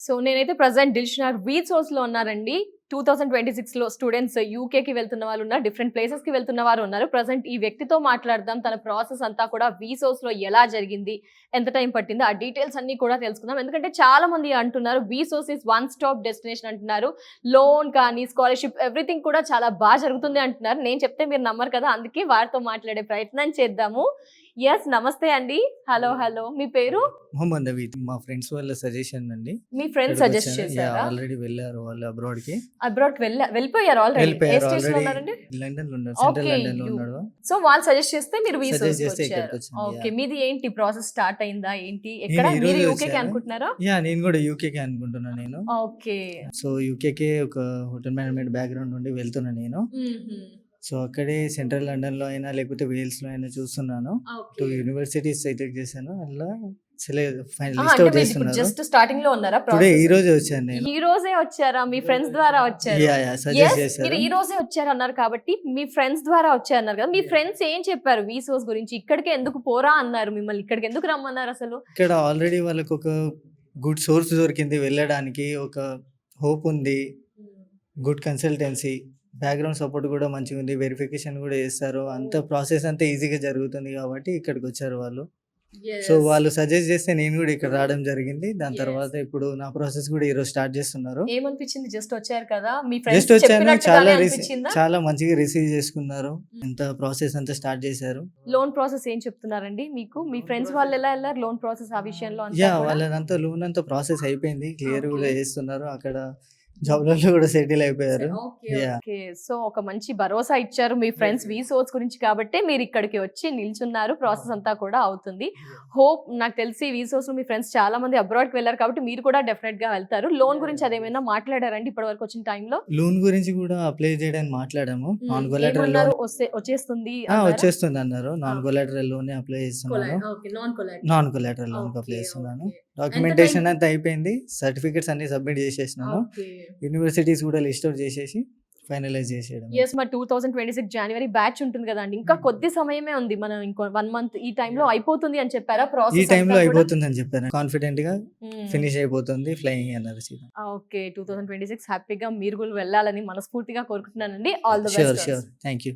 So నేనైతే present Dilsukhnagar wheat సోర్స్‌లో ఉన్నానండి. 2026లో students యూకేకి వెళ్తున్న వాళ్ళున్నారు. డిఫరెంట్ ప్లేసెస్‌కి వెళ్తున్న వారు ఉన్నారు. ప్రెజెంట్ ఈ వ్యక్తితో మాట్లాడదాం. తన ప్రాసెస్ అంతా కూడా వీసోస్‌లో ఎలా జరిగింది? ఎంత టైం పట్టింది? ఆ డీటెయిల్స్ అన్నీ కూడా తెలుసుకుందాం. ఎందుకంటే చాలా మంది అంటున్నారు వీసోస్ ఈస్ వన్ స్టాప్ డెస్టినేషన్ అంటున్నారు. లోన్ కానీ, స్కాలర్‌షిప్ ఎవ్రీథింగ్ కూడా చాలా జరుగుతుంది అంటున్నారు. నేను చెప్తే మీరు నమ్మరు కదా! అందుకే వారితో మాట్లాడే ప్రయత్నం చేద్దాము. యెస్. నమస్తే అండి. హలో. మీ పేరు? మొహమ్మద్ నవీద్. మా ఫ్రెండ్స్ వాళ్ళ సజెషన్ అండి. మీ ఫ్రెండ్స్ సజెస్ట్ చేసారా? ఆల్రెడీ వెళ్ళారు వాళ్ళు అబ్రాడ్‌కి. అబ్రాడ్‌కి వెళ్ళిపోయారు ఆల్రెడీ. ఏ వెళ్ళిపోయారు స్టేట్స్‌లో ఆల్రెడీ. ఉన్నారండి? లండన్‌లో ఉన్నారు. Central okay. లండన్‌లో ఉన్నాడు. సో వాళ్ళు సజెస్ట్ చేస్తే మీరు సజెస్ట్ వీసోస్‌కి చేస్తే వచ్చారు. ఇక్కడికొచ్చాను. ఓకే. మీది ఏంటి ప్రాసెస్ స్టార్ట్ అయిందా ఏంటి? నేను ఎక్కడ? ఈ మీరు రోజే యూకేకి వచ్చాను. అనుకుంటున్నారా? నేను కూడా యూకేకే అనుకుంటున్నా నేను. ఓకే. సో యూకేకే ఒక హోటల్ మేనేజ్మెంట్ బ్యాక్‌గ్రౌండ్ నుండి వెళ్తున్నా నేను. హుహు. సో అక్కడే సెంట్రల్ లండన్‌లో అయినా లేకపోతే వేల్స్‌లో అయినా చూస్తున్నాను. 2 ఓకే. యూనివర్సిటీస్ సెలెక్ట్ చేశాను. అందులో ఫైనల్ అంటే లిస్ట్ ఔట్ మీరు ఇప్పుడు చేస్తున్నారు. జస్ట్ స్టార్టింగ్ లో ఉన్నారా టుడే ఈ ప్రాసెస్? రోజే వచ్చాను నేను. ఈ రోజే వచ్చారా? మీ ఫ్రెండ్స్ ద్వారా వచ్చారు. Suggest yes. చేశారు. మీరు ఈ రోజే వచ్చారన్నారు కాబట్టి మీ ఫ్రెండ్స్ ద్వారా వచ్చారన్నారు కదా! మీ ఫ్రెండ్స్ ఏం చెప్పారు వీసోస్ గురించి? ఇక్కడికే ఎందుకు పోరా అన్నారు మిమ్మల్ని? ఇక్కడికి ఎందుకు రమ్మన్నారు అసలు? ఇక్కడ ఆల్రెడీ వాళ్ళకొక గుడ్ సోర్స్ దొరికింది వెళ్ళడానికి. ఒక హోప్ ఉంది. Good consultancy. బ్యాక్‌గ్రౌండ్ సపోర్ట్ కూడా మంచిగుంది. వెరిఫికేషన్ కూడా చేస్తారు. అంత ప్రాసెస్ అంతా ఈజీగా జరుగుతుంది కాబట్టి ఇక్కడికొచ్చారు వాళ్ళు. So yes. వాళ్ళు సజెస్ట్ చేస్తే నేను కూడా ఇక్కడ రావడం జరిగింది. దాని యెస్. తర్వాత ఇప్పుడు నా ప్రాసెస్ కూడా ఈరోజు స్టార్ట్ చేస్తున్నారు. ఏమనిపించింది? జస్ట్ వచ్చారు కదా! మీ ఫ్రెండ్స్ జస్ట్ వచ్చాను. చెప్పినట్టుగానే అనిపించిందా? చాలా మంచిగా రిసీవ్ చేసుకున్నారు. అంత ప్రాసెస్ అంతా స్టార్ట్ చేశారు. లోన్ ప్రాసెస్ ఏం చెప్తున్నారండి మీకు? మీ ఫ్రెండ్స్ వాళ్ళు ఎలా ఎళ్లారు లోన్ ప్రాసెస్ ఆ విషయంలో అంతా కూడా? వాళ్ళదంతా లోన్ అంతా ప్రాసెస్ అయిపోయింది. Clear okay. కూడా చేస్తున్నారు. అక్కడ జాబ్‌లలో కూడా సెటిల్ అయిపోయారు. ఓకే. యాహ్! ఓకే. సో ఒక మంచి భరోసా ఇచ్చారు మీ ఫ్రెండ్స్ వీసోస్ గురించి కాబట్టే మీరు ఇక్కడికి వచ్చి నిల్చున్నారు. ప్రాసెస్ అంతా కూడా అవుతుంది. హోప్ నాకు తెలిసి వీసోస్‌లో మీ ఫ్రెండ్స్ చాలా మంది అబ్రాడ్‌కి వెళ్లారు కాబట్టి మీరు కూడా డెఫినెట్‌గా వెళ్తారు. లోన్ గురించి అదేమైనా మాట్లాడారండి ఇప్పటివరకు వచ్చిన టైంలో? లోన్ గురించి కూడా అప్లై చేయడానికి మాట్లాడాము. నాన్ కొలాటరల్ ఏమన్నారు? లోన్ వచ్చేస్తుంది అన్నారా? వచ్చేస్తుందన్నారు. నాన్ ఆ. కొలాటరల్ లోనే అప్లై చేస్తున్నాను. Okay. Non collateral. Non collateral లోన్‌కి అప్లై ఓకే. చేస్తున్నాను. ఓకే. ఎంత డాక్యుమెంటేషన్ టైం? అంతా అయిపోయింది. సర్టిఫికేట్స్ అన్నీ సబ్మిట్ చేసేసినాను. ఓకే. యూనివర్సిటీస్ కూడా లిస్ట్ ఔట్ చేసేసి ఫైనలైజ్ చేసేయడమే. యెస్. మరి 2026 జనవరి బ్యాచ్ ఉంటుంది గదండీ! ఇంకా కొద్ది సమయమే ఉంది. మనం ఇంకో 1 మంత్ ఈ టైంలో అయిపోతుంది అని చెప్పారా ఈ ప్రాసెస్ టైంలో అంతా కూడా? అయిపోతుందని చెప్పారు. కాన్ఫిడెంట్‌గా హ్మ్. ఫినిష్ అయిపోతుంది. ఫ్లయింగ్ అన్నారు సీదా. ఓకే. 2026 హ్యాపీగా మీరు కూడా వెళ్ళాలని మనస్ఫూర్తిగా కోరుకుంటున్నానండి. All the best. Sure. Thank you.